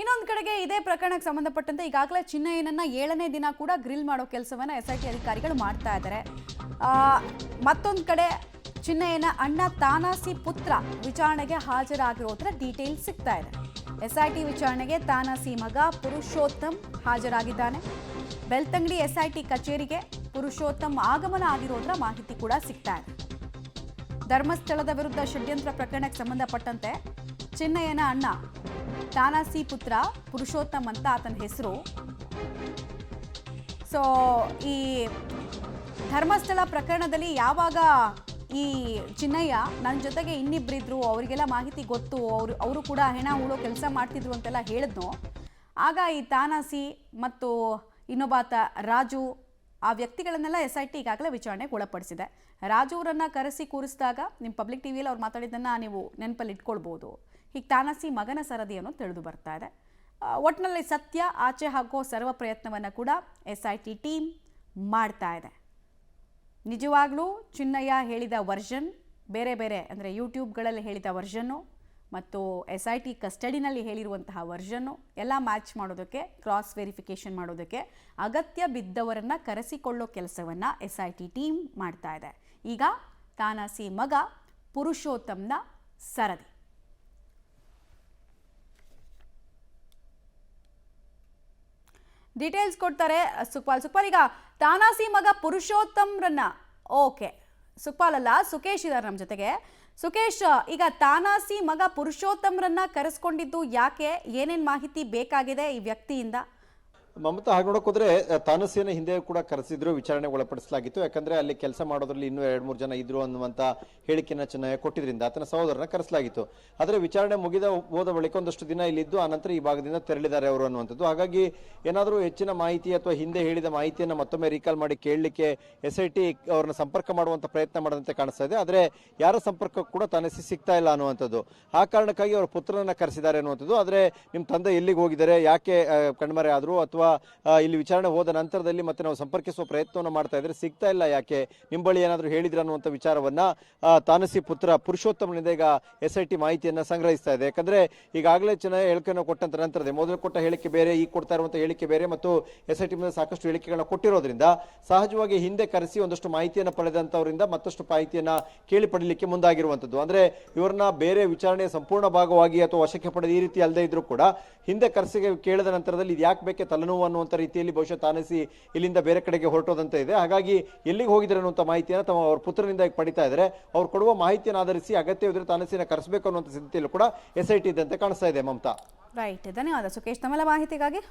ಇನ್ನೊಂದು ಕಡೆಗೆ ಇದೇ ಪ್ರಕರಣಕ್ಕೆ ಸಂಬಂಧಪಟ್ಟಂತೆ ಈಗಾಗಲೇ ಚಿನ್ನಯ್ಯನನ್ನ 7ನೇ ದಿನ ಕೂಡ ಗ್ರಿಲ್ ಮಾಡೋ ಕೆಲಸವನ್ನ ಎಸ್ಐಟಿ ಅಧಿಕಾರಿಗಳು ಮಾಡ್ತಾ ಇದ್ದಾರೆ. ಮತ್ತೊಂದು ಕಡೆ ಚಿನ್ನಯ್ಯನ ಅಣ್ಣ ತಾನಾಸಿ ಪುತ್ರ ವಿಚಾರಣೆಗೆ ಹಾಜರಾಗಿರೋದ್ರ ಡೀಟೇಲ್ಸ್ ಸಿಗ್ತಾ ಇದೆ. ಎಸ್ಐಟಿ ವಿಚಾರಣೆಗೆ ತಾನಾಸಿ ಮಗ ಪುರುಷೋತ್ತಮ್ ಹಾಜರಾಗಿದ್ದಾನೆ. ಬೆಳ್ತಂಗಡಿ ಎಸ್ಐಟಿ ಕಚೇರಿಗೆ ಪುರುಷೋತ್ತಮ್ ಆಗಮನ ಆಗಿರೋದ್ರ ಮಾಹಿತಿ ಕೂಡ ಸಿಗ್ತಾ ಇದೆ. ಧರ್ಮಸ್ಥಳದ ವಿರುದ್ಧ ಷಡ್ಯಂತ್ರ ಪ್ರಕರಣಕ್ಕೆ ಸಂಬಂಧಪಟ್ಟಂತೆ ಚಿನ್ನಯ್ಯನ ಅಣ್ಣ ತಾನಾಸಿ ಪುತ್ರ ಪುರುಷೋತ್ತಮ್ ಅಂತ ಆತನ ಹೆಸರು. ಸೊ ಈ ಧರ್ಮಸ್ಥಳ ಪ್ರಕರಣದಲ್ಲಿ ಯಾವಾಗ ಈ ಚಿನ್ನಯ್ಯ ನನ್ನ ಜೊತೆಗೆ ಇನ್ನಿಬ್ಬರಿದ್ರು, ಅವರಿಗೆಲ್ಲ ಮಾಹಿತಿ ಗೊತ್ತು, ಅವರು ಕೂಡ ಹೆಣ ಹೂಳೋ ಕೆಲಸ ಮಾಡ್ತಿದ್ರು ಅಂತೆಲ್ಲ ಹೇಳಿದ್ನೋ, ಆಗ ಈ ತಾನಾಸಿ ಮತ್ತು ಇನ್ನೊಬ್ಬಾತ ರಾಜು ಆ ವ್ಯಕ್ತಿಗಳನ್ನೆಲ್ಲ ಎಸ್ಐಟಿ ಈಗಾಗಲೇ ವಿಚಾರಣೆಗೆ ಒಳಪಡಿಸಿದೆ. ರಾಜು ಅವರನ್ನು ಕರೆಸಿ ಕೂರಿಸಿದಾಗ ನಿಮ್ಮ ಪಬ್ಲಿಕ್ ಟಿವಿಯಲ್ಲಿ ಅವ್ರು ಮಾತಾಡಿದ್ದನ್ನು ನೀವು ನೆನಪಲ್ಲಿ ಇಟ್ಕೊಳ್ಬೋದು. ಹೀಗೆ ತಾನಾಸಿ ಮಗನ ಸರದಿಯನ್ನು ತಿಳಿದು ಬರ್ತಾ ಇದೆ. ಒಟ್ಟಿನಲ್ಲಿ ಸತ್ಯ ಆಚೆ ಹಾಕೋ ಸರ್ವ ಪ್ರಯತ್ನವನ್ನು ಕೂಡ ಎಸ್ಐಟಿ ಟೀಮ್ ಮಾಡ್ತಾ ಇದೆ. ನಿಜವಾಗ್ಲೂ ಚಿನ್ನಯ್ಯ ಹೇಳಿದ ವರ್ಷನ್ ಬೇರೆ ಬೇರೆ, ಅಂದರೆ ಯೂಟ್ಯೂಬ್ಗಳಲ್ಲಿ ಹೇಳಿದ ವರ್ಷನ್ನು ಮತ್ತು ಎಸ್ಐಟಿ ಕಸ್ಟಡಿನಲ್ಲಿ ಹೇಳಿರುವಂತಹ ವರ್ಷನ್ನು ಎಲ್ಲ ಮ್ಯಾಚ್ ಮಾಡೋದಕ್ಕೆ, ಕ್ರಾಸ್ ವೆರಿಫಿಕೇಷನ್ ಮಾಡೋದಕ್ಕೆ ಅಗತ್ಯ ಬಿದ್ದವರನ್ನು ಕರೆಸಿಕೊಳ್ಳೋ ಕೆಲಸವನ್ನು ಎಸ್ಐಟಿ ಟೀಮ್ ಮಾಡ್ತಾ ಇದೆ. ಈಗ ತಾನಾಸಿ ಮಗ ಪುರುಷೋತ್ತಮ್ನ ಸರದಿ. ಡೀಟೇಲ್ಸ್ ಕೊಡ್ತಾರೆ ಸುಕ್ಪಾಲ್. ಈಗ ತಾನಾಸಿ ಮಗ ಪುರುಷೋತ್ತಮ್ರನ್ನ, ಓಕೆ ಸುಕ್ಪಾಲ್ ಅಲ್ಲ ಸುಕೇಶ್ ಇದ್ದಾರೆ ನಮ್ಮ ಜೊತೆಗೆ. ಸುಕೇಶ್, ಈಗ ತಾನಾಸಿ ಮಗ ಪುರುಷೋತ್ತಮ್ರನ್ನ ಕರೆಸ್ಕೊಂಡಿದ್ದು ಯಾಕೆ, ಏನೇನು ಮಾಹಿತಿ ಬೇಕಾಗಿದೆ ಈ ವ್ಯಕ್ತಿಯಿಂದ? ಮಮತಾ, ಹಾಗೆ ನೋಡಕ್ ಹೋದ್ರೆ ತಾನಸಿಯನ್ನ ಹಿಂದೆ ಕೂಡ ಕರೆಸಿದ್ರು, ವಿಚಾರಣೆಗೆ ಒಳಪಡಿಸಲಾಗಿತ್ತು. ಯಾಕಂದ್ರೆ ಅಲ್ಲಿ ಕೆಲಸ ಮಾಡೋದ್ರಲ್ಲಿ ಇನ್ನೂ 2-3 ಜನ ಇದ್ರು ಅನ್ನುವಂತ ಹೇಳಿಕೆಯನ್ನ ಚಿನ್ನಯ್ಯ ಕೊಟ್ಟಿದ್ರಿಂದ ಆತನ ಸಹೋದರನ ಕರೆಸಲಾಗಿತ್ತು. ಆದ್ರೆ ವಿಚಾರಣೆ ಹೋದ ಬಳಿಕ ಒಂದಷ್ಟು ದಿನ ಇಲ್ಲಿದ್ದು ಆನಂತರ ಈ ಭಾಗದಿಂದ ತೆರಳಿದ್ದಾರೆ ಅವರು ಅನ್ನುವಂಥದ್ದು. ಹಾಗಾಗಿ ಏನಾದರೂ ಹೆಚ್ಚಿನ ಮಾಹಿತಿ ಅಥವಾ ಹಿಂದೆ ಹೇಳಿದ ಮಾಹಿತಿಯನ್ನ ಮತ್ತೊಮ್ಮೆ ರೀಕಾಲ್ ಮಾಡಿ ಕೇಳಲಿಕ್ಕೆ ಎಸ್ಐಟಿ ಅವ್ರನ್ನ ಸಂಪರ್ಕ ಮಾಡುವಂತ ಪ್ರಯತ್ನ ಮಾಡದಂತೆ ಕಾಣಿಸ್ತಾ ಇದೆ. ಆದ್ರೆ ಯಾರ ಸಂಪರ್ಕ ಕೂಡ ತಾನಸಿ ಸಿಗ್ತಾ ಇಲ್ಲ ಅನ್ನುವಂಥದ್ದು. ಆ ಕಾರಣಕ್ಕಾಗಿ ಅವರ ಪುತ್ರನನ್ನ ಕರೆಸಿದ್ದಾರೆ ಅನ್ನುವಂಥದ್ದು. ಆದ್ರೆ ನಿಮ್ ತಂದೆ ಎಲ್ಲಿಗೆ ಹೋಗಿದ್ದಾರೆ, ಯಾಕೆ ಕಣ್ಮರೆ ಆದ್ರು, ಅಥವಾ ಇಲ್ಲಿ ವಿಚಾರಣೆ ಹೋದ ನಂತರದಲ್ಲಿ ಮತ್ತೆ ನಾವು ಸಂಪರ್ಕಿಸುವ ಪ್ರಯತ್ನವನ್ನು ಮಾಡ್ತಾ ಇದ್ರೆ ಸಿಗ್ತಾ ಇಲ್ಲ, ಯಾಕೆ, ನಿಮ್ಮ ಬಳಿ ಏನಾದರೂ ಹೇಳಿದ್ರ ಅನ್ನುವಂಥ ವಿಚಾರವನ್ನ ತಾನಸಿ ಪುತ್ರ ಪುರುಷೋತ್ತಮನಿಂದ ಈಗ ಎಸ್ಐಟಿ ಮಾಹಿತಿಯನ್ನ ಸಂಗ್ರಹಿಸ್ತಾ ಇದೆ. ಯಾಕಂದ್ರೆ ಈಗಾಗಲೇ ಚಿನ್ನಯ್ಯ ಹೇಳಿಕೆಯನ್ನು ಕೊಟ್ಟಂತ ನಂತರದೇ ಮೊದಲು ಕೊಟ್ಟ ಹೇಳಿಕೆ ಬೇರೆ, ಈಗ ಕೊಡ್ತಾ ಇರುವಂತಹ ಹೇಳಿಕೆ ಬೇರೆ, ಮತ್ತು ಎಸ್ಐಟಿ ಮೇಲೆ ಸಾಕಷ್ಟು ಹೇಳಿಕೆಗಳನ್ನ ಕೊಟ್ಟಿರೋದ್ರಿಂದ ಸಹಜವಾಗಿ ಹಿಂದೆ ಕರೆಸಿ ಒಂದಷ್ಟು ಮಾಹಿತಿಯನ್ನು ಪಡೆದಂತವರಿಂದ ಮತ್ತಷ್ಟು ಮಾಹಿತಿಯನ್ನ ಕೇಳಿ ಪಡಲಿಕ್ಕೆ ಮುಂದಾಗಿರುವಂತದ್ದು. ಅಂದ್ರೆ ಇವರನ್ನ ಬೇರೆ ವಿಚಾರಣೆಯ ಸಂಪೂರ್ಣ ಭಾಗವಾಗಿ ಅಥವಾ ವಶಕ್ಕೆ ಪಡೆದ ಈ ರೀತಿ ಅಲ್ಲದೆ ಇದ್ರೂ ಕೂಡ ಹಿಂದೆ ಕರೆಸಿಗೆ ಕೇಳಿದ ನಂತರದಲ್ಲಿ ಇದು ಯಾಕೆ ಬೇಕೆ ತಲೆನೋವು ಅನ್ನುವಂಥ ರೀತಿಯಲ್ಲಿ ಬಹುಶಃ ತಾನಸಿ ಇಲ್ಲಿಂದ ಬೇರೆ ಕಡೆಗೆ ಹೊರಟೋದಂತ ಇದೆ. ಹಾಗಾಗಿ ಎಲ್ಲಿಗೆ ಹೋಗಿದ್ದಾರೆ ಅನ್ನುವಂಥ ಮಾಹಿತಿಯನ್ನು ತಮ್ಮ ಅವ್ರ ಪುತ್ರನಿಂದ ಪಡಿತಾ ಇದ್ದಾರೆ. ಅವ್ರು ಕೊಡುವ ಮಾಹಿತಿಯನ್ನು ಆಧರಿಸಿ ಅಗತ್ಯವಿದ್ರೆ ತಾನಸಿನ ಕರೆಸಬೇಕು ಅನ್ನುವಂಥ ಸ್ಥಿತಿಯಲ್ಲೂ ಕೂಡ ಎಸ್ಐಟಿ ಇದ್ದಂತೆ ಕಾಣಿಸ್ತಾ ಇದೆ. ಮಮತಾ, ರೈಟ್, ಧನ್ಯವಾದ ಸುಕೇಶ್ ತಮ್ಮೆಲ್ಲ ಮಾಹಿತಿಗಾಗಿ.